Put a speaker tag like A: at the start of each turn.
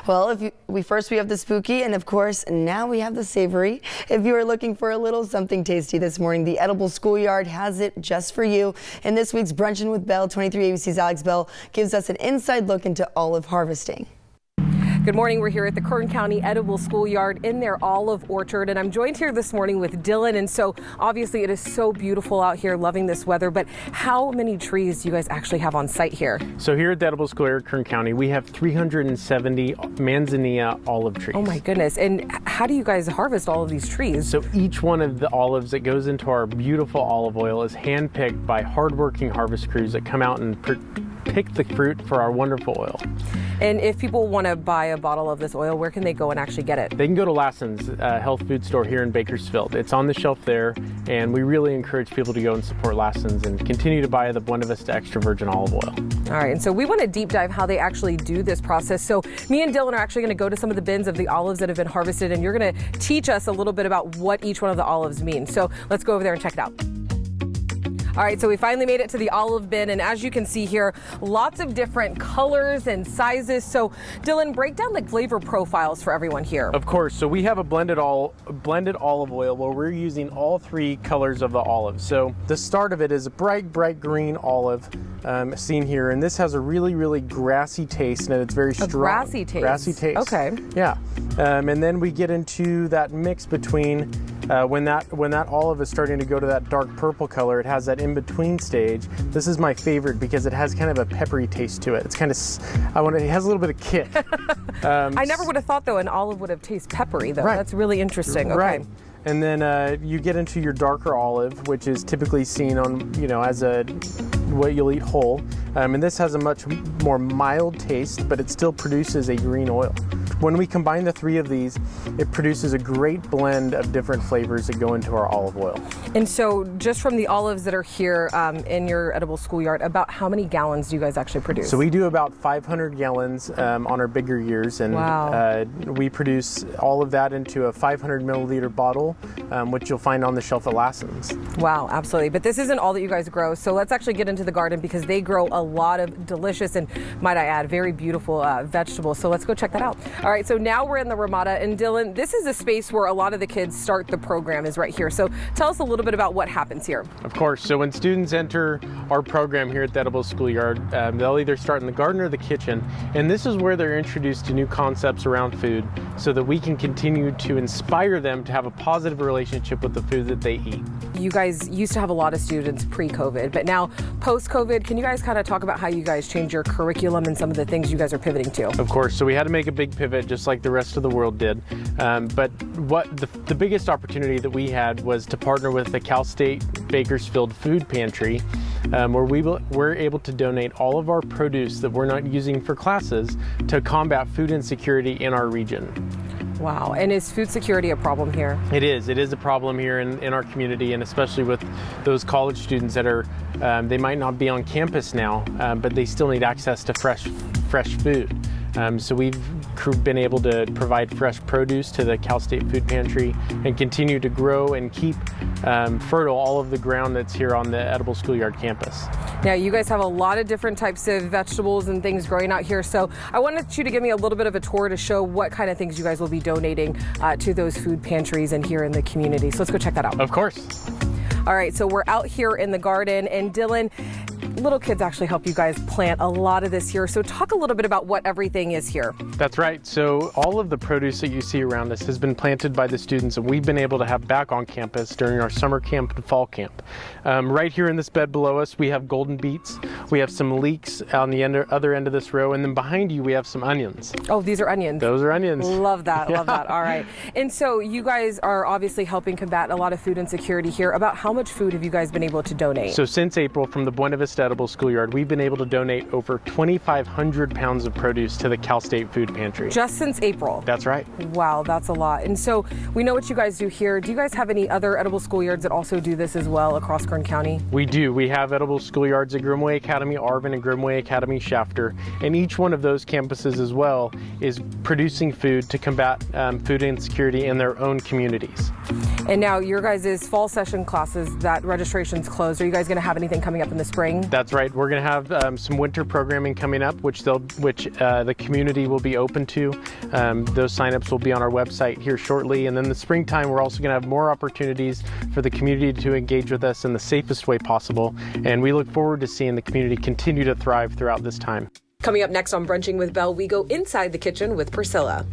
A: Well, we have the spooky, and of course, now we have the savory. If you are looking for a little something tasty this morning, the Edible Schoolyard has it just for you. In this week's Brunchin with Bell, 23 ABC's Alex Bell gives us an inside look into olive harvesting.
B: Good morning. We're here at the Kern County Edible Schoolyard in their olive orchard, and I'm joined here this morning with Dylan. And so obviously it is so beautiful out here, loving this weather, but how many trees do you guys actually have on site here?
C: So here at the Edible Schoolyard, Kern County, we have 370 manzanilla olive trees.
B: Oh my goodness. And how do you guys harvest all of these trees?
C: So each one of the olives that goes into our beautiful olive oil is handpicked by hardworking harvest crews that come out and pick the fruit for our wonderful oil.
B: And if people want to buy a bottle of this oil, where can they go and actually get it?
C: They can go to Lassen's health food store here in Bakersfield. It's on the shelf there, and we really encourage people to go and support Lassen's and continue to buy the Buena Vista extra virgin olive oil.
B: All right, and so we want to deep dive how they actually do this process. So me and Dylan are actually going to go to some of the bins of the olives that have been harvested, and you're going to teach us a little bit about what each one of the olives means. So let's go over there and check it out. All right, so we finally made it to the olive bin, and as you can see here, lots of different colors and sizes. So Dylan, break down the flavor profiles for everyone here.
C: Of course, so we have a blended olive oil where we're using all three colors of the olive. So the start of it is a bright green olive seen here, and this has a really grassy taste, and it's very strong.
B: Grassy taste.
C: Grassy taste.
B: Okay.
C: Yeah, and then we get into that mix between when that olive is starting to go to that dark purple color. It has that in-between stage. This is my favorite because it has kind of a peppery taste to it. It's kind of, it has a little bit of kick.
B: I never would have thought though an olive would have tasted peppery though.
C: Right.
B: That's really interesting. Okay.
C: Right. And then you get into your darker olive, which is typically seen on, as what you'll eat whole. And this has a much more mild taste, but it still produces a green oil. When we combine the three of these, it produces a great blend of different flavors that go into our olive oil.
B: And so just from the olives that are here in your Edible Schoolyard, about how many gallons do you guys actually produce?
C: So we do about 500 gallons on our bigger years, and
B: wow.
C: We produce all of that into a 500 milliliter bottle, which you'll find on the shelf at Lassen's.
B: Wow, absolutely. But this isn't all that you guys grow, so let's actually get into the garden because they grow a lot of delicious and, might I add, very beautiful vegetables. So let's go check that out. All right, so now we're in the Ramada, and Dylan, this is a space where a lot of the kids start the program is right here. So tell us a little bit about what happens here.
C: Of course. So when students enter our program here at the Edible Schoolyard, they'll either start in the garden or the kitchen, and this is where they're introduced to new concepts around food so that we can continue to inspire them to have a positive relationship with the food that they eat.
B: You guys used to have a lot of students pre-COVID, but now post-COVID, can you guys kind of talk about how you guys changed your curriculum and some of the things you guys are pivoting to?
C: Of course. So we had to make a big pivot just like the rest of the world did. But what the biggest opportunity that we had was to partner with the Cal State Bakersfield Food Pantry, where we're able to donate all of our produce that we're not using for classes to combat food insecurity in our region.
B: Wow. And is food security a problem here? It
C: is a problem here in our community, and especially with those college students that are, they might not be on campus now, but they still need access to fresh food. So we've been able to provide fresh produce to the Cal State Food Pantry and continue to grow and keep fertile all of the ground that's here on the Edible Schoolyard campus.
B: Now, you guys have a lot of different types of vegetables and things growing out here, so I wanted you to give me a little bit of a tour to show what kind of things you guys will be donating to those food pantries and here in the community. So let's go check that out.
C: Of course.
B: All right, so we're out here in the garden, and Dylan, little kids actually help you guys plant a lot of this here. So talk a little bit about what everything is here.
C: That's right. So all of the produce that you see around us has been planted by the students, and we've been able to have back on campus during our summer camp and fall camp. Right here in this bed below us, we have golden beets. We have some leeks on the other end of this row, and then behind you we have some onions.
B: Oh, these are onions.
C: Those are onions.
B: Love that. Yeah. Love that. All right. And so you guys are obviously helping combat a lot of food insecurity here. About how much food have you guys been able to donate?
C: So since April, from the Buena Vista Edible Schoolyard, we've been able to donate over 2,500 pounds of produce to the Cal State Food Pantry.
B: Just since April?
C: That's right.
B: Wow, that's a lot. And so we know what you guys do here. Do you guys have any other Edible Schoolyards that also do this as well across Kern County?
C: We do. We have Edible Schoolyards at Grimway Academy Arvin and Grimway Academy Shafter, and each one of those campuses as well is producing food to combat food insecurity in their own communities.
B: And now your guys' fall session classes, that registration's closed. Are you guys going to have anything coming up in the spring?
C: That's right. We're going to have some winter programming coming up, which the community will be open to. Those signups will be on our website here shortly. And then the springtime, we're also going to have more opportunities for the community to engage with us in the safest way possible. And we look forward to seeing the community continue to thrive throughout this time.
B: Coming up next on Brunching with Belle, we go inside the kitchen with Priscilla.